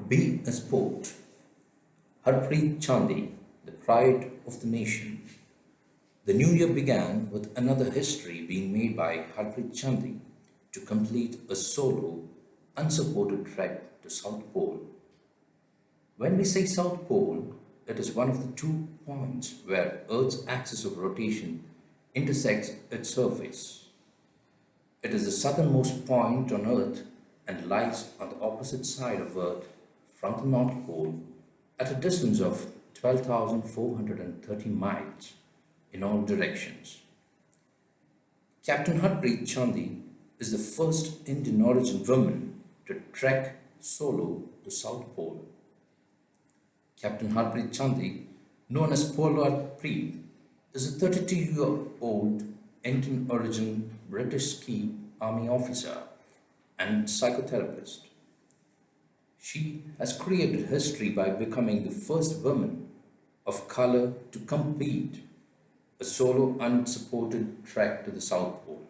Be a sport. Harpreet Chandi, the pride of the nation. The new year began with another history being made by Harpreet Chandi to complete a solo, unsupported trek to South Pole. When we say South Pole, it is one of the 2 points where Earth's axis of rotation intersects its surface. It is the southernmost point on Earth and lies on the opposite side of Earth from the North Pole at a distance of 12,430 miles in all directions. Captain Harpreet Chandi is the first Indian origin woman to trek solo to South Pole. Captain Harpreet Chandi, known as Polo Harpreet, is a 32-year-old Indian origin British Ski Army officer and psychotherapist. She has created history by becoming the first woman of color to complete a solo unsupported trek to the South Pole.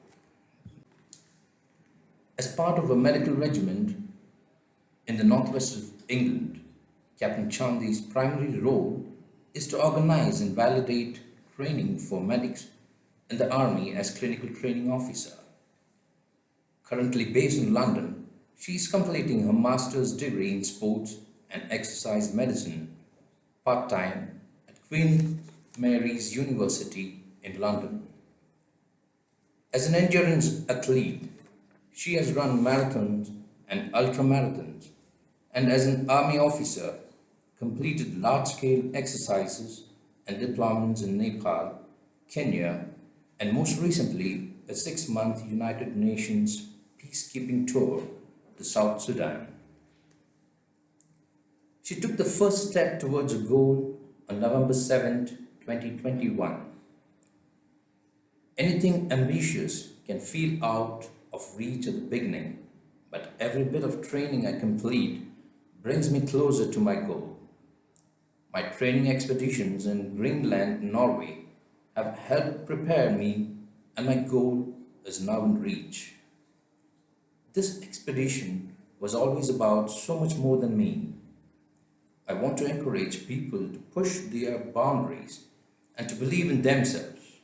As part of a medical regiment in the northwest of England, Captain Chandi's primary role is to organize and validate training for medics in the Army as clinical training officer. Currently based in London, she is completing her master's degree in sports and exercise medicine part-time at Queen Mary's University in London. As an endurance athlete, she has run marathons and ultramarathons, and as an army officer, completed large-scale exercises and deployments in Nepal, Kenya, and most recently, a 6-month United Nations peacekeeping tour to South Sudan. She took the first step towards a goal on November 7th, 2021. Anything ambitious can feel out of reach at the beginning, but every bit of training I complete brings me closer to my goal. My training expeditions in Greenland, Norway have helped prepare me, and my goal is now in reach. This expedition was always about so much more than me. I want to encourage people to push their boundaries and to believe in themselves.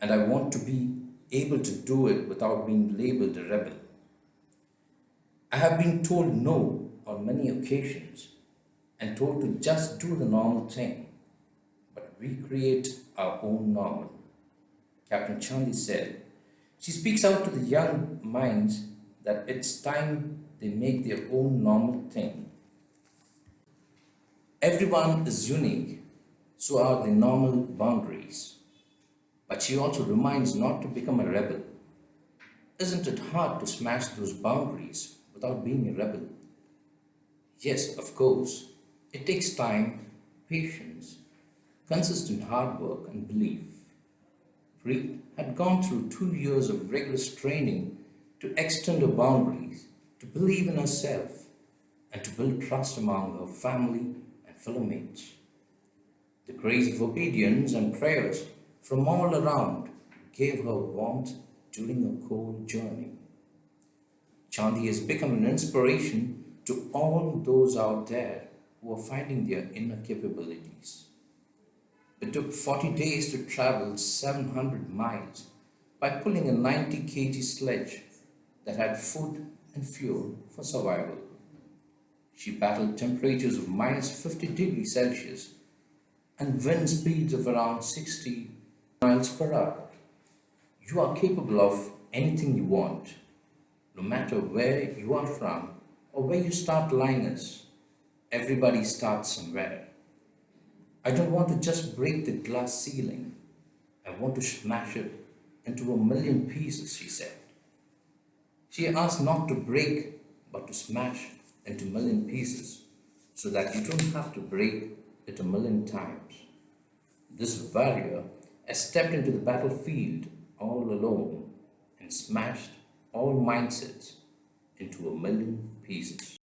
And I want to be able to do it without being labeled a rebel. I have been told no on many occasions and told to just do the normal thing, but we create our own normal. Captain Chandi said, she speaks out to the young minds that it's time they make their own normal thing. Everyone is unique, so are the normal boundaries. But she also reminds not to become a rebel. Isn't it hard to smash those boundaries without being a rebel? Yes, of course. It takes time, patience, consistent hard work, and belief. Preet had gone through 2 years of rigorous training to extend her boundaries, to believe in herself, and to build trust among her family and fellow mates. The grace of obedience and prayers from all around gave her warmth during her cold journey. Chandi has become an inspiration to all those out there who are finding their inner capabilities. It took 40 days to travel 700 miles by pulling a 90 kg sledge that had food and fuel for survival. She battled temperatures of minus 50 degrees Celsius and wind speeds of around 60 miles per hour. You are capable of anything you want, no matter where you are from or where your start line is. Everybody starts somewhere. I don't want to just break the glass ceiling. I want to smash it into a million pieces, she said. She asked not to break, but to smash into a million pieces so that you don't have to break it a million times. This warrior has stepped into the battlefield all alone and smashed all mindsets into a million pieces.